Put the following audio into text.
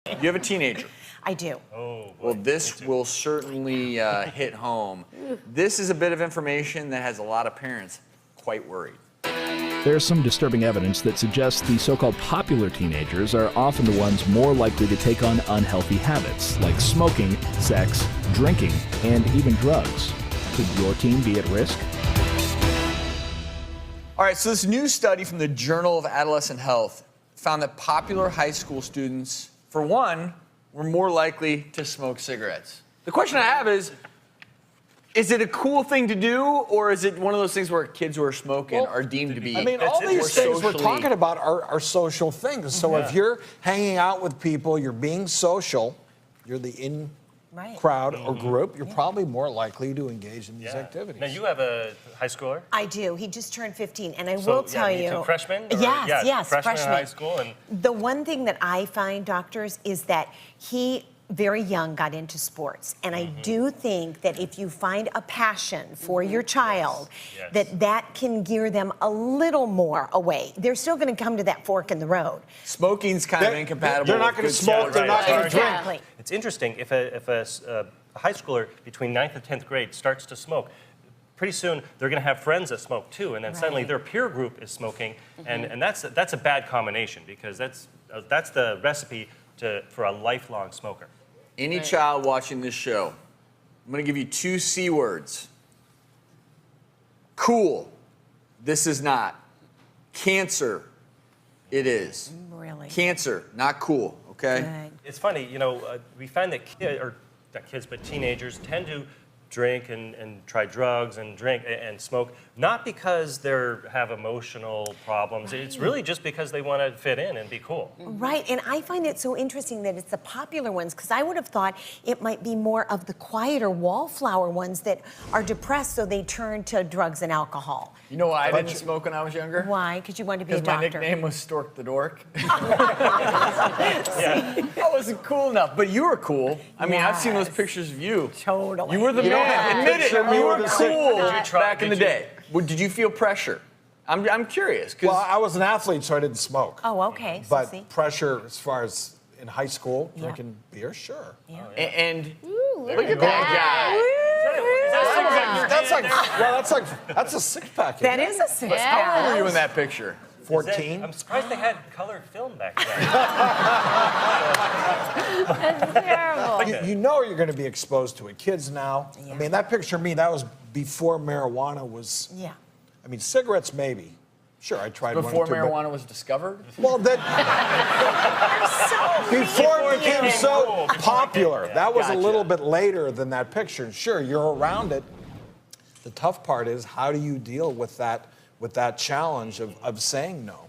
You have a teenager. I do. Oh, boy. Well, this will certainly hit home. This is a bit of information that has a lot of parents quite worried. There's some disturbing evidence that suggests the so-called popular teenagers are often the ones more likely to take on unhealthy habits, like smoking, sex, drinking, and even drugs. Could your teen be at risk? All right, so this new study from the Journal of Adolescent Health found that popular high school students, for one, were more likely to smoke cigarettes. The question I have is it a cool thing to do, or is it one of those things where kids who are smoking are deemed to be I mean, all these things we're talking about are social things. So if you're hanging out with people, you're being social, you're the in crowd or group, you're probably more likely to engage in these activities. Now, you have a high schooler? I do. He just turned 15, and I will tell you. Freshman? Yes, freshman in high school. And the one thing that I find, doctors, is that he very young got into sports, and I do think that if you find a passion for your child, that can gear them a little more away. They're still going to come to that fork in the road. Smoking's kind of incompatible. They're not going to smoke. They're not going to drink. Exactly. it's interesting, if a high schooler between 9th and 10th grade starts to smoke, pretty soon they're going to have friends that smoke too, and then suddenly their peer group is smoking, and that's a bad combination, because that's the recipe for a lifelong smoker. Any child watching this show, I'm going to give you 2 C words. Cool. This is not. Cancer. It is. Really? Cancer, not cool, okay? Good. It's funny, we find that teenagers tend to drink and try drugs and drink and smoke, not because they have emotional problems. It's really just because they want to fit in and be cool. Right, and I find it so interesting that it's the popular ones, because I would have thought it might be more of the quieter wallflower ones that are depressed, so they turn to drugs and alcohol. You know why I didn't smoke when I was younger? Why? Because you wanted to be a Because my doctor. nickname was Stork the Dork. I wasn't cool enough, but you were cool. I mean, I've seen those pictures of you. Totally. You were the man. Admit it. You were cool back in the Did you- day. Did you feel pressure? I'm curious. Well, I was an athlete, so I didn't smoke. Oh, okay. So But see. pressure, as far as in high school, drinking beer, sure. And look at that That's a six-pack. That is a six guy. How old were you in that picture? 14. I'm surprised they had colored film back then. That's terrible. You know you're going to be exposed to it. Kids now, I mean, that picture of me, that was before marijuana was, Yeah. I mean, cigarettes maybe. Sure, I tried Before one or two. marijuana was discovered? Well, that, before it became so popular. That was a little bit later than that picture. And sure, you're around it. The tough part is, how do you deal with that challenge of saying no?